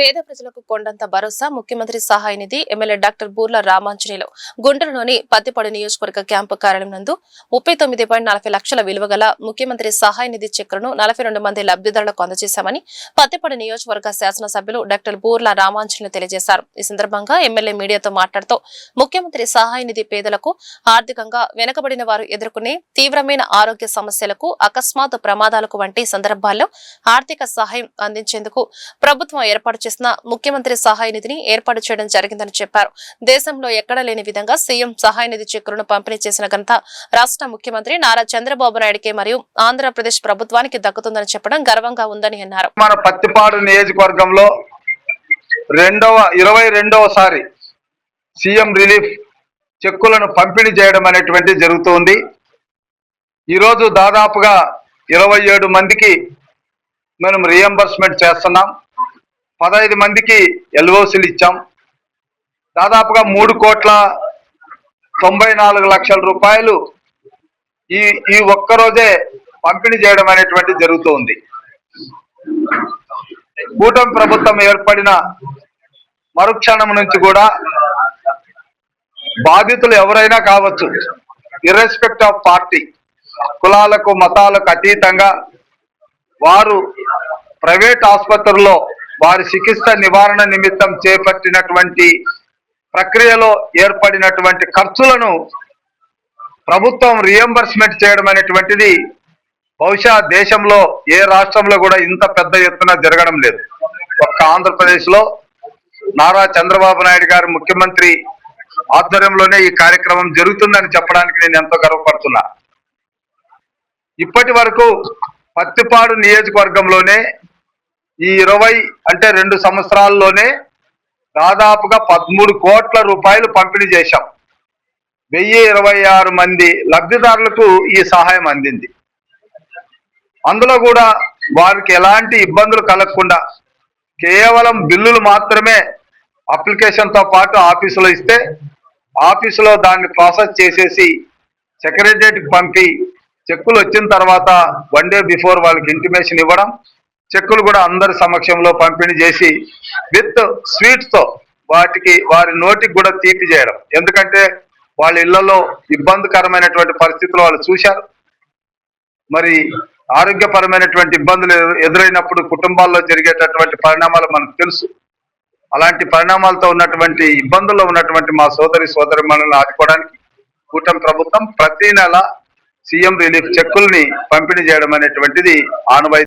పేద ప్రజలకు కొండంత భరోసా ముఖ్యమంత్రి సహాయ నిధి ఎమ్మెల్యే డాక్టర్ బూర్ల రామాంజనేయులు గుంటూరులోని పత్తిపాడు నియోజకవర్గ క్యాంపు కార్యాలయం నందు 39.40 లక్షల విలువ గల ముఖ్యమంత్రి సహాయ నిధి చెక్కులను 42 మంది లబ్ధిదారులకు అందజేశామని పత్తిపాడు నియోజకవర్గ శాసనసభ్యులు డాక్టర్ బూర్ల రామాంజనేయులు తెలియజేశారు. ఈ సందర్భంగా ఎమ్మెల్యే మీడియాతో మాట్లాడుతూ ముఖ్యమంత్రి సహాయ నిధి పేదలకు ఆర్థికంగా వెనుకబడిన వారు ఎదుర్కొనే తీవ్రమైన ఆరోగ్య సమస్యలకు అకస్మాత్ ప్రమాదాలకు వంటి సందర్భాల్లో ఆర్థిక సహాయం అందించేందుకు ప్రభుత్వం ఏర్పాటు చేసిన ముఖ్యమంత్రి సహాయ నిధిని ఏర్పాటు చేయడం జరిగిందని చెప్పారు. దేశంలో ఎక్కడా లేని విధంగా సీఎం సహాయ నిధి చెక్కులను పంపిణీ చేసిన ఘనత రాష్ట్ర ముఖ్యమంత్రి నారా చంద్రబాబు నాయుడుకే మరియు ఆంధ్రప్రదేశ్ ప్రభుత్వానికి దక్కుతుందని చెప్పడం గర్వంగా ఉందని అన్నారు. మన పత్తిపాడు నియోజకవర్గంలో 22వసారి సీఎం రిలీఫ్ చెక్కులను పంపిణీ చేయడం అనేటువంటి జరుగుతుంది. ఈరోజు దాదాపుగా 27 మందికి మనం రియంబర్స్మెంట్ చేస్తున్నాం. 15 మందికి ఎల్ఓసీలు ఇచ్చాం. దాదాపుగా 3,94,00,000 రూపాయలు ఈ ఒక్కరోజే పంపిణీ చేయడం అనేటువంటి జరుగుతుంది. కూటమి ప్రభుత్వం ఏర్పడిన మరుక్షణం నుంచి కూడా బాధితులు ఎవరైనా కావచ్చు, ఇర్రెస్పెక్ట్ ఆఫ్ పార్టీ, కులాలకు మతాలకు అతీతంగా వారు ప్రైవేట్ ఆసుపత్రుల్లో వారి చికిత్స నివారణ నిమిత్తం చేపట్టినటువంటి ప్రక్రియలో ఏర్పడినటువంటి ఖర్చులను ప్రభుత్వం రియంబర్స్మెంట్ చేయడం అనేటువంటిది బహుశా దేశంలో ఏ రాష్ట్రంలో కూడా ఇంత పెద్ద ఎత్తున జరగడం లేదు. ఒక్క ఆంధ్రప్రదేశ్లో నారా చంద్రబాబు నాయుడు గారు ముఖ్యమంత్రి ఆధ్వర్యంలోనే ఈ కార్యక్రమం జరుగుతుందని చెప్పడానికి నేను ఎంతో గర్వపడుతున్నా. ఇప్పటి వరకు పత్తిపాడు నియోజకవర్గంలోనే ఈ 2 సంవత్సరాల్లోనే దాదాపుగా 13 కోట్ల రూపాయలు పంపిణీ చేశాం. 1026 మంది లబ్ధిదారులకు ఈ సహాయం అందింది. అందులో కూడా వారికి ఎలాంటి ఇబ్బందులు కలగకుండా కేవలం బిల్లులు మాత్రమే అప్లికేషన్తో పాటు ఆఫీసులో ఇస్తే ఆఫీసులో దాన్ని ప్రాసెస్ చేసేసి సెక్రటరియట్కి పంపి చెక్కులు వచ్చిన తర్వాత 1 డే బిఫోర్ వాళ్ళకి ఇంటిమేషన్ ఇవ్వడం, చెక్కులు కూడా అందరి సమక్షంలో పంపిణీ చేసి విత్ స్వీట్స్తో వారి నోటికి కూడా తీపి చేయడం. ఎందుకంటే వాళ్ళ ఇళ్లలో ఇబ్బందికరమైనటువంటి పరిస్థితులు వాళ్ళు చూశారు. మరి ఆరోగ్యపరమైనటువంటి ఇబ్బందులు ఎదురైనప్పుడు కుటుంబాల్లో జరిగేటటువంటి పరిణామాలు మనకు తెలుసు. అలాంటి పరిణామాలతో ఉన్నటువంటి ఇబ్బందుల్లో ఉన్నటువంటి మా సోదరిమణులను ఆదుకోవడానికి కూటమి ప్రభుత్వం ప్రతి నెల సీఎం రిలీఫ్ చెక్కుల్ని పంపిణీ చేయడం అనేటువంటిది ఆనవాయితీ.